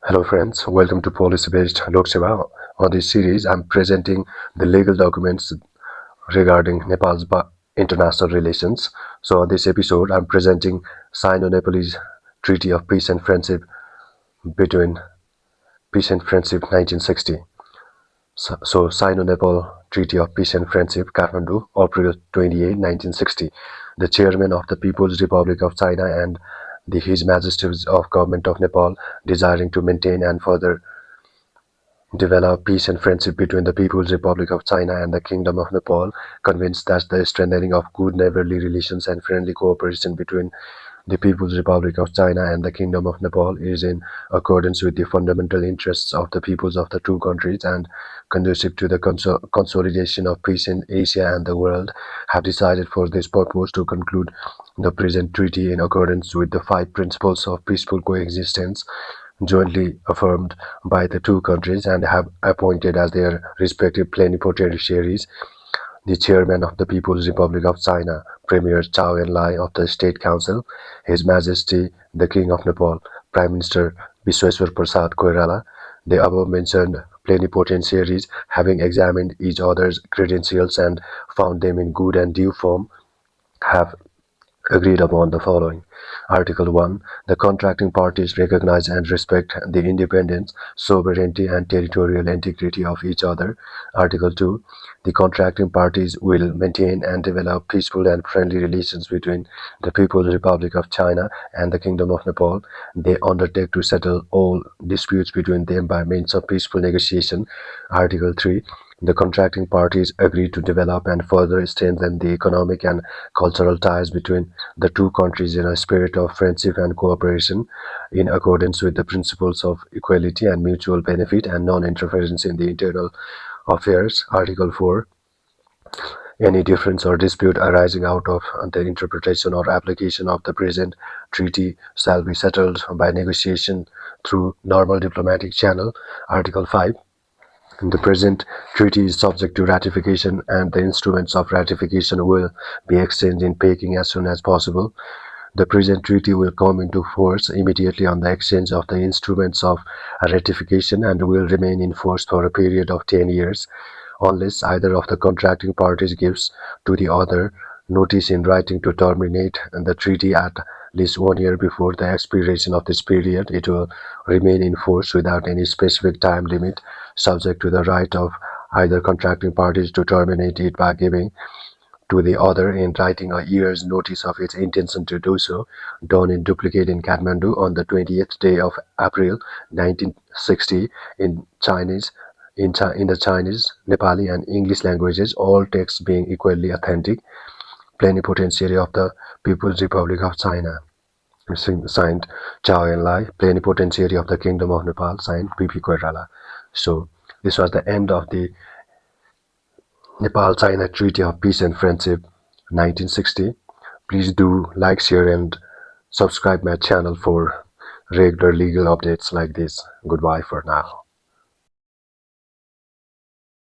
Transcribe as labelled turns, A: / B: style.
A: Hello friends, welcome to Policy-Based Lok Sabha. On this series, I'm presenting the legal documents regarding Nepal's international relations. So on this episode, I'm presenting Sino-Nepalese Treaty of Peace and Friendship between Peace and Friendship 1960. So Sino-Nepal Treaty of Peace and Friendship, Kathmandu, April 28, 1960. The chairman of the People's Republic of China and the His Majesty's of Government of Nepal, desiring to maintain and further develop peace and friendship between the People's Republic of China and the Kingdom of Nepal, convinced that the strengthening of good neighborly relations and friendly cooperation between the People's Republic of China and the Kingdom of Nepal is in accordance with the fundamental interests of the peoples of the two countries and conducive to the consolidation of peace in Asia and the world, have decided for this purpose to conclude the present treaty in accordance with the 5 principles of peaceful coexistence jointly affirmed by the two countries, and have appointed as their respective plenipotentiaries the Chairman of the People's Republic of China, Premier Chow En-lai of the State Council, His Majesty the King of Nepal, Prime Minister Vishweshwar Prasad Koirala. The above-mentioned plenipotentiaries, having examined each other's credentials and found them in good and due form, have agreed upon the following. Article 1. The contracting parties recognize and respect the independence, sovereignty, and territorial integrity of each other. Article 2. The contracting parties will maintain and develop peaceful and friendly relations between the People's Republic of China and the Kingdom of Nepal. They undertake to settle all disputes between them by means of peaceful negotiation. Article 3. The contracting parties agree to develop and further strengthen the economic and cultural ties between the two countries in a spirit of friendship and cooperation, in accordance with the principles of equality and mutual benefit and non-interference in the internal affairs. Article 4. Any difference or dispute arising out of the interpretation or application of the present treaty shall be settled by negotiation through normal diplomatic channel. Article 5. The present treaty is subject to ratification, and the instruments of ratification will be exchanged in Peking as soon as possible. The present treaty will come into force immediately on the exchange of the instruments of ratification and will remain in force for a period of 10 years, unless either of the contracting parties gives to the other notice in writing to terminate the treaty at least 1 year before the expiration of this period. It will remain in force without any specific time limit, subject to the right of either contracting parties to terminate it by giving to the other in writing a year's notice of its intention to do so, done in duplicate in Kathmandu on the 20th day of April 1960 in Chinese, in the Chinese, Nepali, and English languages, all texts being equally authentic. Plenipotentiary of the People's Republic of China, signed Chow En-lai. Plenipotentiary of the Kingdom of Nepal, signed P.P. Koirala. So this was the end of the Nepal-China Treaty of Peace and Friendship 1960. Please do like, share, and subscribe my channel for regular legal updates like this. Goodbye for now.